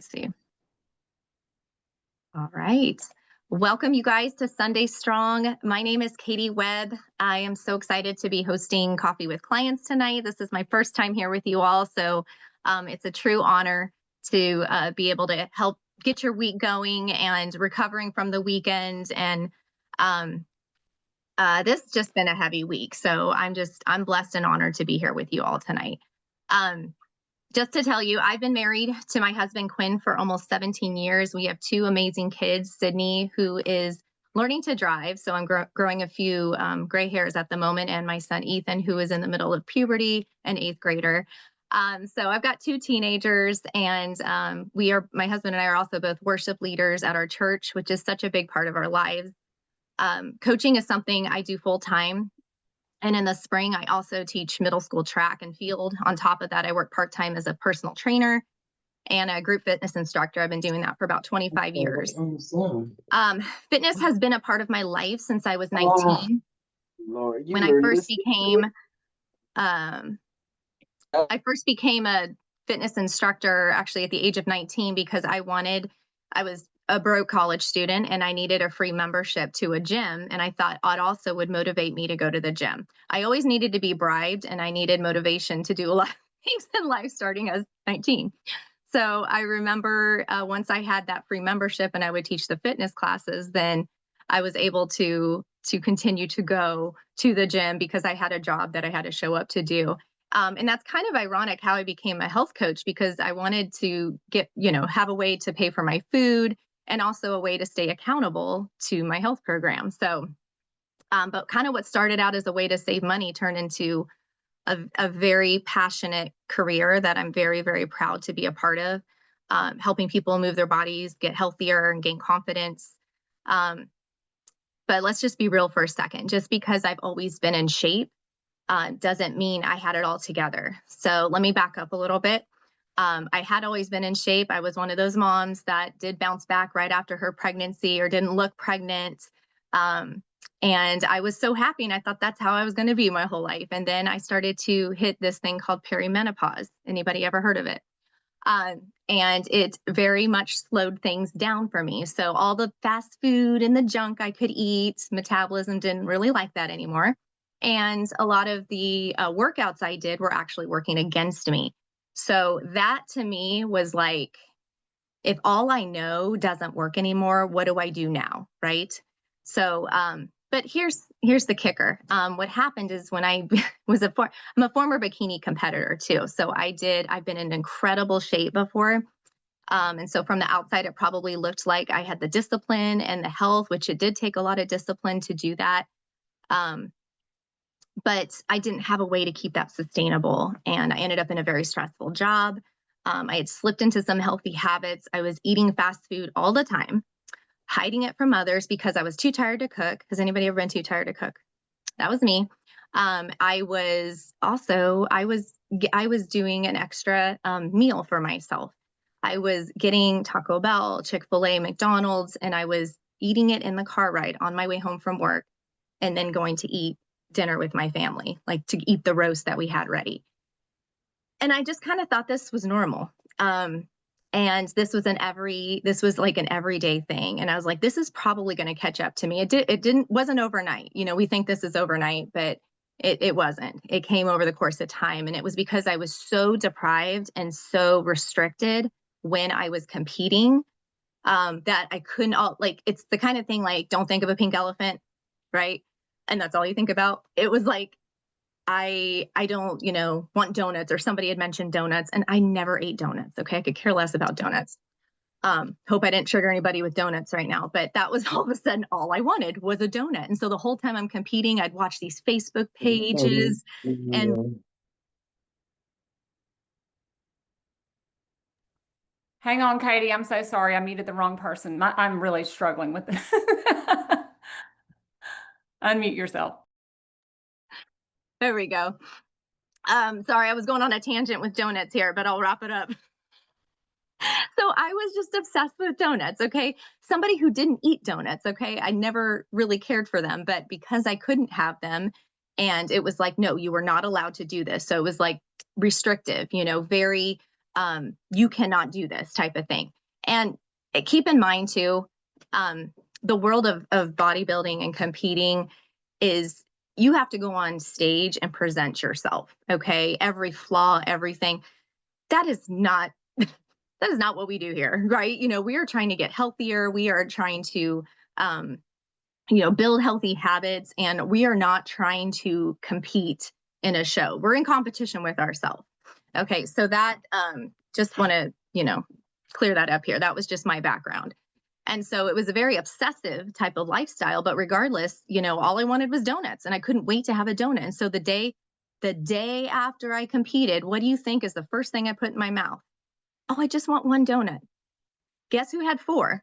me see. All right. Welcome, you guys, to Sunday Strong. My name is Katie Webb. I am so excited to be hosting Coffee with Clients tonight. This is my first time here with you all, so it's a true honor to be able to help get your week going and recovering from the weekend. And this has just been a heavy week, so I'm blessed and honored to be here with you all tonight. Just to tell you, I've been married to my husband, Quinn, for almost 17 years. We have two amazing kids, Sydney, who is learning to drive. So I'm growing a few gray hairs at the moment, and my son, Ethan, who is in the middle of puberty, an 8th grader. So I've got two teenagers, and my husband and I are also both worship leaders at our church, which is such a big part of our lives. Coaching is something I do full time. And in the spring, I also teach middle school track and field. On top of that, I work part-time as a personal trainer and a group fitness instructor. I've been doing that for about 25 years. Fitness has been a part of my life since I was 19. When I first became, I first became a fitness instructor actually at the age of 19 because I was a broke college student and I needed a free membership to a gym. And I thought it also would motivate me to go to the gym. I always needed to be bribed and I needed motivation to do a lot of things in life starting as 19. So I remember once I had that free membership and I would teach the fitness classes, then I was able to continue to go to the gym because I had a job that I had to show up to do. And that's kind of ironic how I became a health coach because I wanted to have a way to pay for my food and also a way to stay accountable to my health program. So, but kind of what started out as a way to save money turned into a very passionate career that I'm very, very proud to be a part of, helping people move their bodies, get healthier and gain confidence. But let's just be real for a second. Just because I've always been in shape doesn't mean I had it all together. So let me back up a little bit. I had always been in shape. I was one of those moms that did bounce back right after her pregnancy or didn't look pregnant. And I was so happy and I thought that's how I was going to be my whole life. And then I started to hit this thing called perimenopause. Anybody ever heard of it? And it very much slowed things down for me. So all the fast food and the junk I could eat, metabolism didn't really like that anymore. And a lot of the workouts I did were actually working against me. So that to me was like, if all I know doesn't work anymore, what do I do now? Right. So, but here's the kicker. What happened is when I was I'm a former bikini competitor too. So I've been in incredible shape before. And so from the outside, it probably looked like I had the discipline and the health, which it did take a lot of discipline to do that. But I didn't have a way to keep that sustainable. And I ended up in a very stressful job. I had slipped into some healthy habits. I was eating fast food all the time, hiding it from others because I was too tired to cook. Has anybody ever been too tired to cook? That was me. I was doing an extra meal for myself. I was getting Taco Bell, Chick-fil-A, McDonald's, and I was eating it in the car ride on my way home from work and then going to eat dinner with my family, like to eat the roast that we had ready. And I just kind of thought this was normal. And this was like an everyday thing. And I was like, this is probably going to catch up to me. It wasn't overnight. We think this is overnight, but it wasn't. It came over the course of time. And it was because I was so deprived and so restricted when I was competing that I couldn't it's the kind of thing like, don't think of a pink elephant, right? And that's all you think about. It was like, I don't, want donuts, or somebody had mentioned donuts and I never ate donuts. Okay. I could care less about donuts. Hope I didn't trigger anybody with donuts right now, but that was all of a sudden all I wanted was a donut. And so the whole time I'm competing, I'd watch these Facebook pages and hang on, Katie. I'm so sorry. I muted the wrong person. I'm really struggling with this. Unmute yourself. There we go. Sorry, I was going on a tangent with donuts here, but I'll wrap it up. So I was just obsessed with donuts, okay? Somebody who didn't eat donuts, okay? I never really cared for them, but because I couldn't have them, and it was like, no, you were not allowed to do this. So it was like restrictive, very you cannot do this type of thing. And keep in mind too, the world of bodybuilding and competing is you have to go on stage and present yourself. Okay. Every flaw, everything. That is not that is not what we do here, right? We are trying to get healthier. We are trying to build healthy habits, and we are not trying to compete in a show. We're in competition with ourselves. Okay, so that just want to clear that up here. That was just my background. And so it was a very obsessive type of lifestyle, but regardless, all I wanted was donuts, and I couldn't wait to have a donut. And so the day after I competed, what do you think is the first thing I put in my mouth? Oh, I just want one donut. Guess who had four?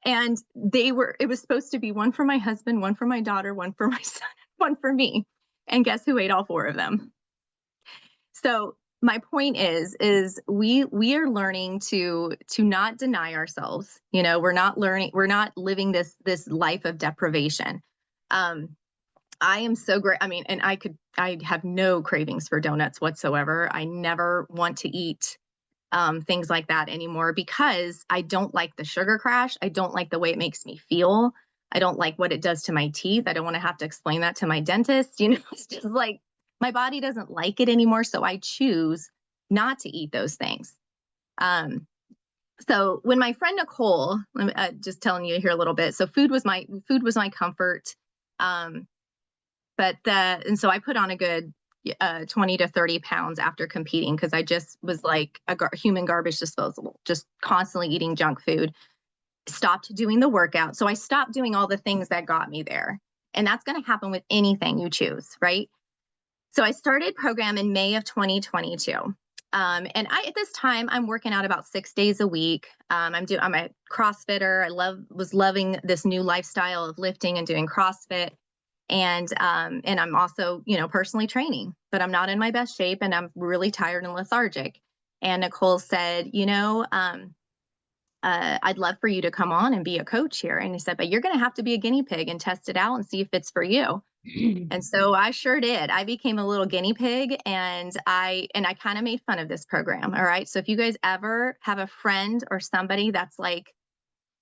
And it was supposed to be one for my husband, one for my daughter, one for my son, one for me. And guess who ate all four of them? So my point is we are learning to not deny ourselves. We're not living this life of deprivation. I am so great. I mean, and I have no cravings for donuts whatsoever. I never want to eat things like that anymore because I don't like the sugar crash. I don't like the way it makes me feel. I don't like what it does to my teeth. I don't want to have to explain that to my dentist. It's just like my body doesn't like it anymore. So I choose not to eat those things. So when my friend Nicole, just telling you here a little bit. So food was my comfort. And so I put on a good 20 to 30 pounds after competing because I just was like a human garbage disposal, just constantly eating junk food. Stopped doing the workout. So I stopped doing all the things that got me there. And that's going to happen with anything you choose, right? So I started program in May of 2022. And at this time, I'm working out about 6 days a week. I'm a CrossFitter. Was loving this new lifestyle of lifting and doing CrossFit. And I'm also, personally training, but I'm not in my best shape and I'm really tired and lethargic. And Nicole said, I'd love for you to come on and be a coach here. And he said, but you're going to have to be a guinea pig and test it out and see if it's for you. And so I sure did. I became a little guinea pig, and I kind of made fun of this program. All right. So if you guys ever have a friend or somebody that's like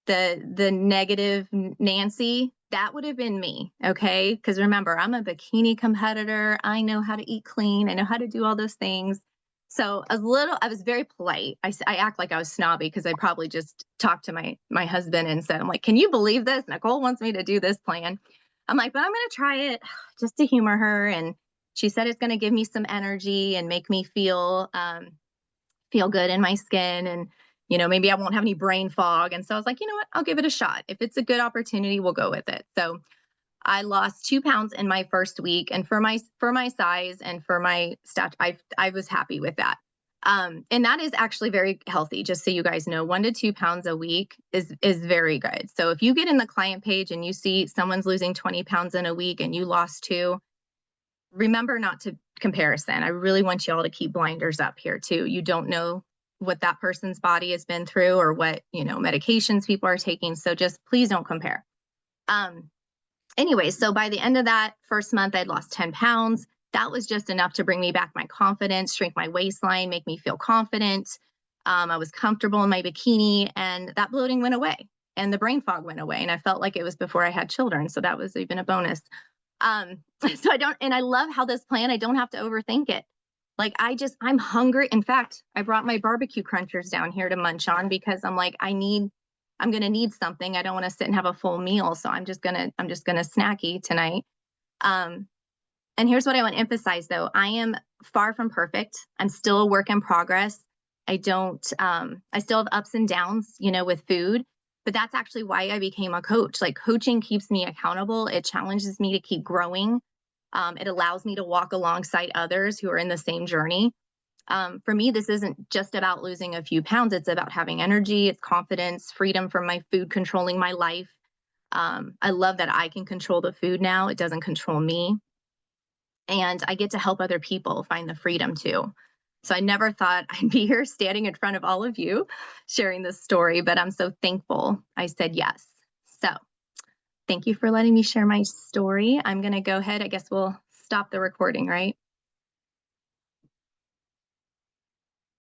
the negative Nancy, that would have been me. Okay. Because remember, I'm a bikini competitor. I know how to eat clean. I know how to do all those things. So I was very polite. I act like I was snobby because I probably just talked to my husband and said, I'm like, can you believe this? Nicole wants me to do this plan. I'm like, but I'm going to try it just to humor her. And she said it's going to give me some energy and make me feel good in my skin. And, maybe I won't have any brain fog. And so I was like, you know what, I'll give it a shot. If it's a good opportunity, we'll go with it. So I lost 2 pounds in my first week. And for my size and for my stature, I was happy with that. And that is actually very healthy. Just so you guys know, 1 to 2 pounds a week is very good. So if you get in the client page and you see someone's losing 20 pounds in a week and you lost 2, remember not to comparison. I really want you all to keep blinders up here too. You don't know what that person's body has been through or what, medications people are taking. So just please don't compare. Anyway, so by the end of that first month, I'd lost 10 pounds. That was just enough to bring me back my confidence, shrink my waistline, make me feel confident. I was comfortable in my bikini, and that bloating went away and the brain fog went away. And I felt like it was before I had children. So that was even a bonus. So I love how this plan, I don't have to overthink it. Like I'm hungry. In fact, I brought my barbecue crunchers down here to munch on because I'm like, I'm going to need something. I don't want to sit and have a full meal. So I'm just going to snacky tonight. And here's what I want to emphasize though. I am far from perfect. I'm still a work in progress. I still have ups and downs, with food, but that's actually why I became a coach. Like coaching keeps me accountable. It challenges me to keep growing. It allows me to walk alongside others who are in the same journey. For me, this isn't just about losing a few pounds. It's about having energy, it's confidence, freedom from my food controlling my life. I love that I can control the food now. It doesn't control me. And I get to help other people find the freedom too. So I never thought I'd be here standing in front of all of you sharing this story, but I'm so thankful I said yes. So thank you for letting me share my story. I'm going to go ahead. I guess we'll stop the recording, right?